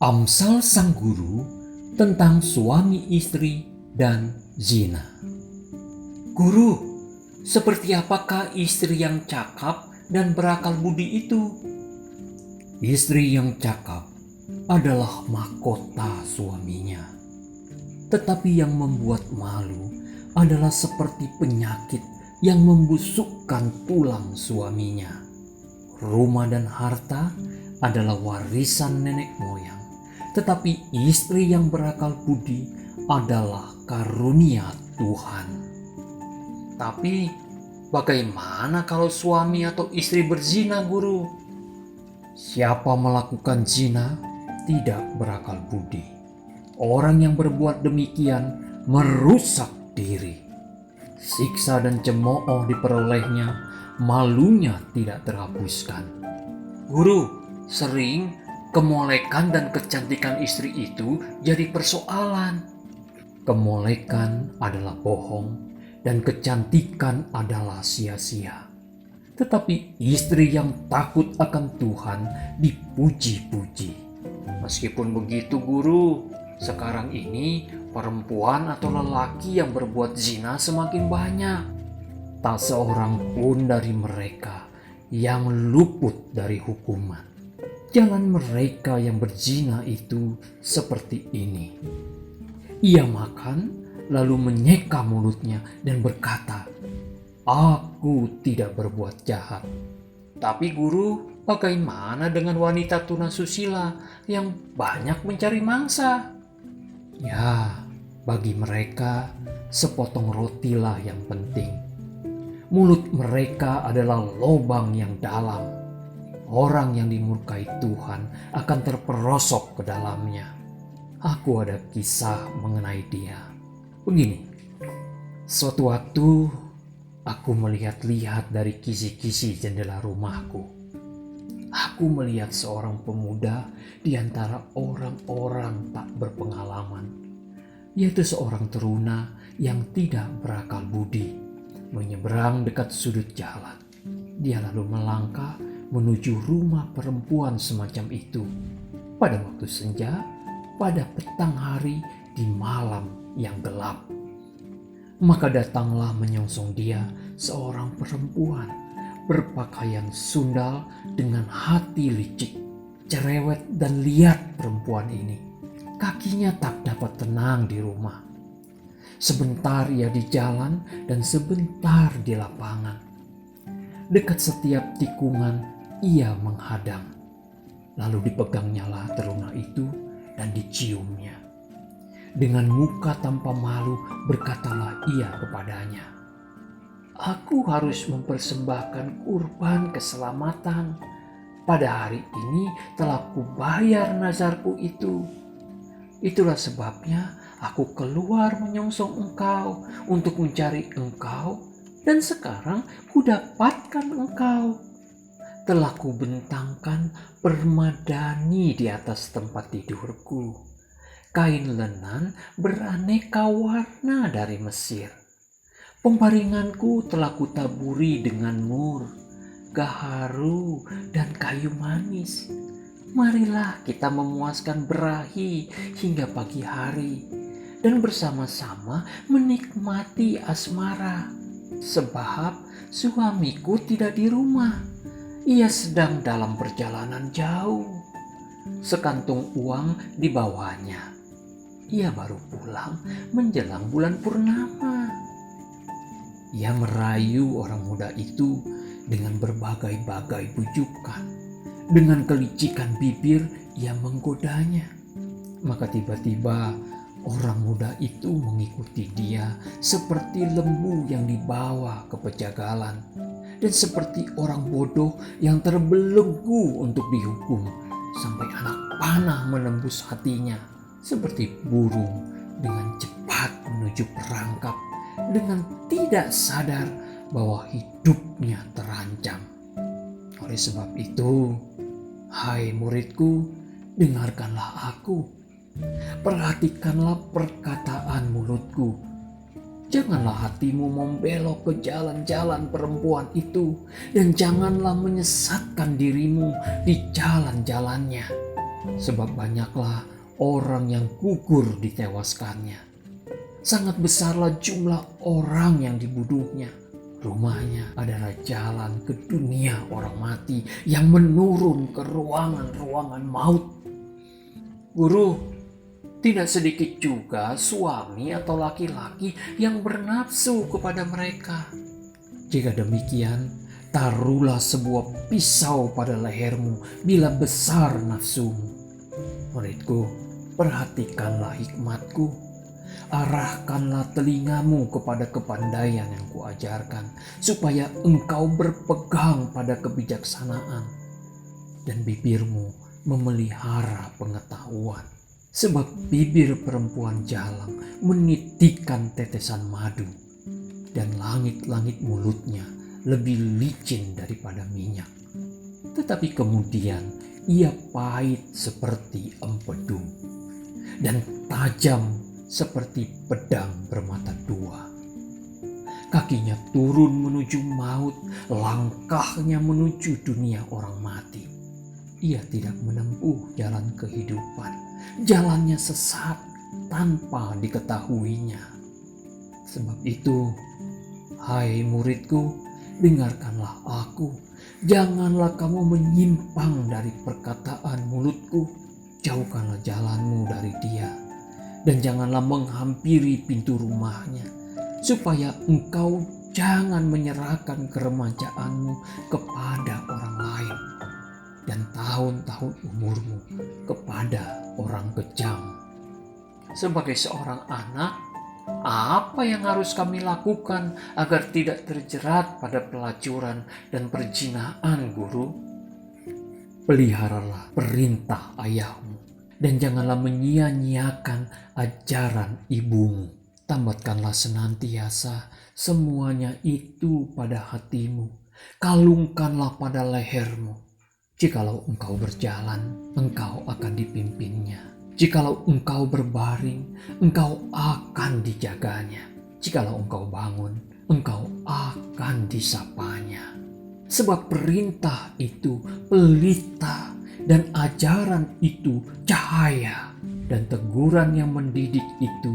Amsal sang guru tentang suami istri dan zina. Guru, seperti apakah istri yang cakap dan berakal budi itu? Istri yang cakap adalah mahkota suaminya, tetapi yang membuat malu adalah seperti penyakit yang membusukkan tulang suaminya. Rumah dan harta adalah warisan nenek moyang, tetapi istri yang berakal budi adalah karunia Tuhan. Tapi bagaimana kalau suami atau istri berzina, guru? Siapa melakukan zina tidak berakal budi. Orang yang berbuat demikian merusak diri. Siksa dan cemooh diperolehnya, malunya tidak terhapuskan. Guru, sering kemolekan dan kecantikan istri itu jadi persoalan. Kemolekan adalah bohong dan kecantikan adalah sia-sia. Tetapi istri yang takut akan Tuhan dipuji-puji. Meskipun begitu, guru, sekarang ini perempuan atau lelaki yang berbuat zina semakin banyak. Tak seorang pun dari mereka yang luput dari hukuman. Jalan mereka yang berzina itu seperti ini. Ia makan lalu menyeka mulutnya dan berkata, "Aku tidak berbuat jahat." Tapi guru, bagaimana dengan wanita tunasusila yang banyak mencari mangsa? Ya, bagi mereka sepotong rotilah yang penting. Mulut mereka adalah lubang yang dalam. Orang yang dimurkai Tuhan akan terperosok ke dalamnya. Aku ada kisah mengenai dia. Begini, suatu waktu aku melihat-lihat dari kisi-kisi jendela rumahku. Aku melihat seorang pemuda di antara orang-orang tak berpengalaman, yaitu seorang teruna yang tidak berakal budi, menyeberang dekat sudut jalan. Dia lalu melangkah menuju rumah perempuan semacam itu pada waktu senja, pada petang hari di malam yang gelap. Maka datanglah menyongsong dia seorang perempuan berpakaian sundal dengan hati licik, cerewet dan liar. Perempuan ini kakinya tak dapat tenang di rumah. Sebentar ia di jalan dan sebentar di lapangan. Dekat setiap tikungan ia menghadang. Lalu dipegangnyalah teruna itu dan diciumnya. Dengan muka tanpa malu berkatalah ia kepadanya, "Aku harus mempersembahkan kurban keselamatan. Pada hari ini telah kubayar nazarku itu. Itulah sebabnya aku keluar menyongsong engkau untuk mencari engkau, dan sekarang kudapatkan engkau. Telah kubentangkan permadani di atas tempat tidurku, kain lenan beraneka warna dari Mesir. Pembaringanku telah kutaburi dengan mur, gaharu, dan kayu manis. Marilah kita memuaskan berahi hingga pagi hari dan bersama-sama menikmati asmara. Sebab suamiku tidak di rumah. Ia sedang dalam perjalanan jauh. Sekantung uang dibawanya. Ia baru pulang menjelang bulan purnama." Ia merayu orang muda itu dengan berbagai-bagai bujukan. Dengan kelicikan bibir ia menggodanya. Maka tiba-tiba orang muda itu mengikuti dia seperti lembu yang dibawa ke pejagalan, dan seperti orang bodoh yang terbelenggu untuk dihukum, sampai anak panah menembus hatinya, seperti burung dengan cepat menuju perangkap, dengan tidak sadar bahwa hidupnya terancam. Oleh sebab itu, hai muridku, dengarkanlah aku. Perhatikanlah perkataan mulutku. Janganlah hatimu membelok ke jalan-jalan perempuan itu, dan janganlah menyesatkan dirimu di jalan-jalannya. sebab banyaklah orang yang gugur ditewaskannya. Sangat besarlah jumlah orang yang dibunuhnya. Rumahnya adalah jalan ke dunia orang mati yang menurun ke ruangan-ruangan maut. Guru, tidak sedikit juga suami atau laki-laki yang bernafsu kepada mereka. Jika demikian, taruhlah sebuah pisau pada lehermu bila besar nafsumu. Muridku, perhatikanlah hikmatku. Arahkanlah telingamu kepada kepandaian yang kuajarkan, supaya engkau berpegang pada kebijaksanaan, dan bibirmu memelihara pengetahuan. Sebab bibir perempuan jalang menitikkan tetesan madu, dan langit-langit mulutnya lebih licin daripada minyak. Tetapi kemudian ia pahit seperti empedu, dan tajam seperti pedang bermata dua. Kakinya turun menuju maut, langkahnya menuju dunia orang mati. Ia tidak menempuh jalan kehidupan, jalannya sesat tanpa diketahuinya. Sebab itu, hai muridku, dengarkanlah aku. Janganlah kamu menyimpang dari perkataan mulutku. Jauhkanlah jalanmu dari dia, dan janganlah menghampiri pintu rumahnya, supaya engkau jangan menyerahkan keremajaanmu kepada orang lain, dan tahun-tahun umurmu kepada orang kejam. Sebagai seorang anak, apa yang harus kami lakukan agar tidak terjerat pada pelacuran dan perzinahan, Guru? Peliharalah perintah ayahmu, dan janganlah menyia-nyiakan ajaran ibumu. Tambatkanlah senantiasa semuanya itu pada hatimu. Kalungkanlah pada lehermu. Jikalau engkau berjalan, engkau akan dipimpinnya. Jikalau engkau berbaring, engkau akan dijaganya. Jikalau engkau bangun, engkau akan disapanya. Sebab perintah itu pelita, dan ajaran itu cahaya, dan teguran yang mendidik itu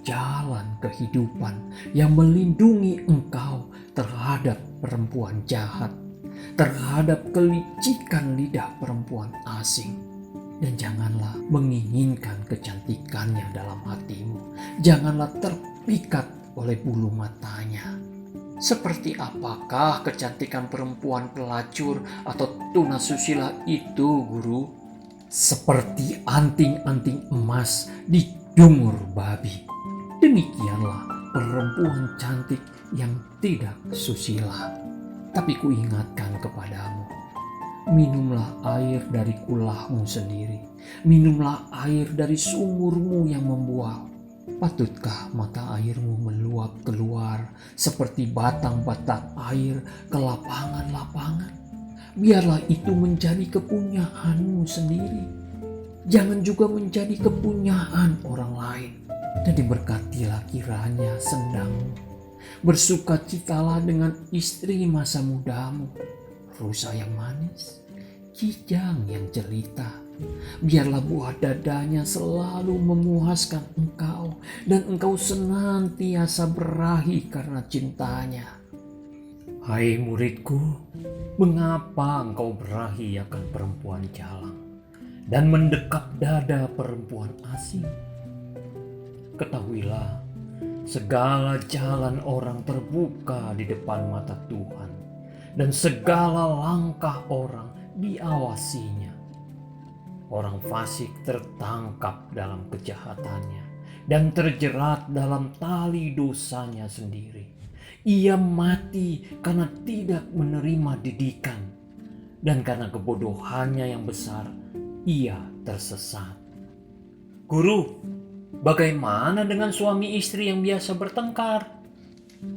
jalan kehidupan yang melindungi engkau terhadap perempuan jahat, terhadap kelicikan lidah perempuan asing. Dan janganlah menginginkan kecantikannya dalam hatimu. Janganlah terpikat oleh bulu matanya. Seperti apakah kecantikan perempuan pelacur atau tunasusila itu, Guru? Seperti anting-anting emas di dungur babi. Demikianlah perempuan cantik yang tidak susila. Tapi kuingatkan kepadamu, minumlah air dari kulahmu sendiri. Minumlah air dari sumurmu yang membual. Patutkah mata airmu meluap keluar seperti batang-batang air ke lapangan-lapangan? Biarlah itu menjadi kepunyaanmu sendiri. Jangan juga menjadi kepunyaan orang lain. Dan diberkatilah kiranya sendangmu. Bersukacitalah dengan istri masa mudamu. Rusa yang manis, kijang yang jelita. Biarlah buah dadanya selalu memuaskan engkau, dan engkau senantiasa berahi karena cintanya. Hai muridku, mengapa engkau berahi akan perempuan jalang dan mendekap dada perempuan asing? Ketahuilah, segala jalan orang terbuka di depan mata Tuhan, dan segala langkah orang diawasinya. Orang fasik tertangkap dalam kejahatannya dan terjerat dalam tali dosanya sendiri. Ia mati karena tidak menerima didikan, dan karena kebodohannya yang besar, ia tersesat. Guru, bagaimana dengan suami istri yang biasa bertengkar?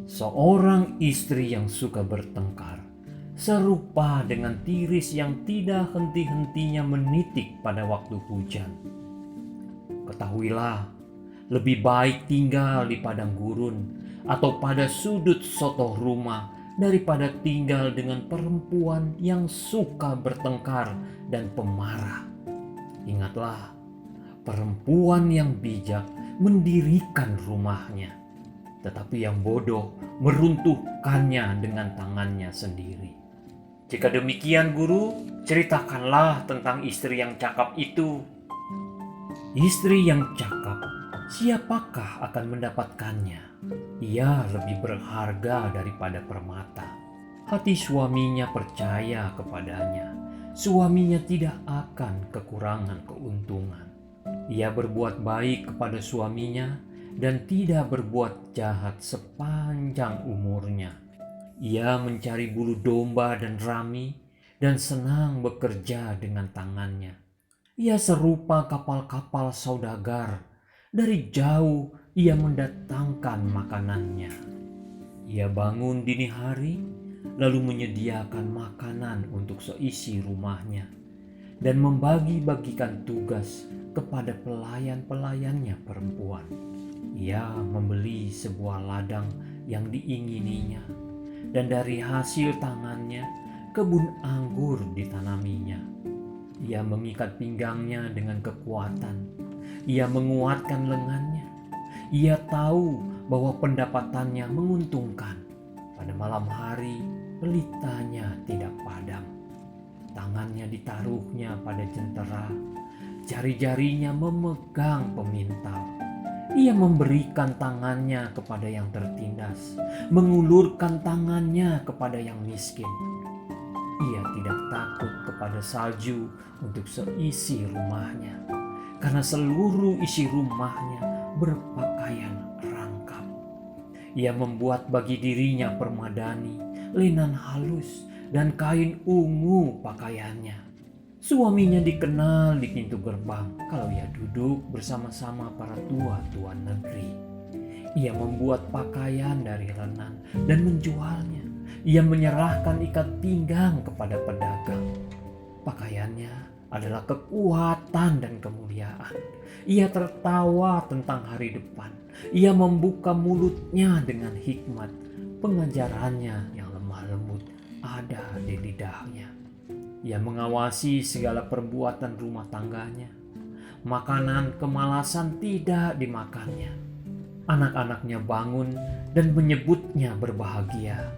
Seorang istri yang suka bertengkar serupa dengan tiris yang tidak henti-hentinya menitik pada waktu hujan. Ketahuilah, lebih baik tinggal di padang gurun atau pada sudut sotoh rumah daripada tinggal dengan perempuan yang suka bertengkar dan pemarah. Ingatlah, perempuan yang bijak mendirikan rumahnya, tetapi yang bodoh meruntuhkannya dengan tangannya sendiri. Jika demikian, Guru, ceritakanlah tentang istri yang cakap itu. Istri yang cakap, siapakah akan mendapatkannya? Ia lebih berharga daripada permata. Hati suaminya percaya kepadanya. Suaminya tidak akan kekurangan keuntungan. Ia berbuat baik kepada suaminya dan tidak berbuat jahat sepanjang umurnya. Ia mencari bulu domba dan rami dan senang bekerja dengan tangannya. Ia serupa kapal-kapal saudagar. Dari jauh ia mendatangkan makanannya. Ia bangun dini hari, lalu menyediakan makanan untuk seisi rumahnya dan membagi-bagikan tugas kepada pelayan-pelayannya perempuan. Ia membeli sebuah ladang yang diingininya, dan dari hasil tangannya kebun anggur ditanaminya. Ia mengikat pinggangnya dengan kekuatan. Ia menguatkan lengannya. Ia tahu bahwa pendapatannya menguntungkan. Pada malam hari, pelitanya tidak padam. Tangannya ditaruhnya pada jentera. Jari-jarinya memegang pemintal. Ia memberikan tangannya kepada yang tertindas, mengulurkan tangannya kepada yang miskin. Ia tidak takut kepada salju untuk seisi rumahnya, karena seluruh isi rumahnya berpakaian rangkap. Ia membuat bagi dirinya permadani, lenan halus, dan kain ungu pakaiannya. Suaminya dikenal di pintu gerbang kalau ia duduk bersama-sama para tua-tua negeri. Ia membuat pakaian dari lenan dan menjualnya. Ia menyerahkan ikat pinggang kepada pedagang. Pakaiannya adalah kekuatan dan kemuliaan. Ia tertawa tentang hari depan. Ia membuka mulutnya dengan hikmat. Pengajarannya yang lemah lembut ada di lidahnya. Ia mengawasi segala perbuatan rumah tangganya. Makanan kemalasan tidak dimakannya. Anak-anaknya bangun dan menyebutnya berbahagia.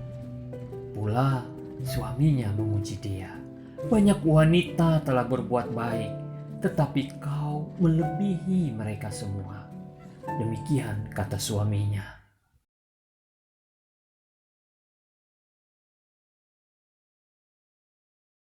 Pula suaminya memuji dia. Banyak wanita telah berbuat baik, tetapi kau melebihi mereka semua. Demikian kata suaminya.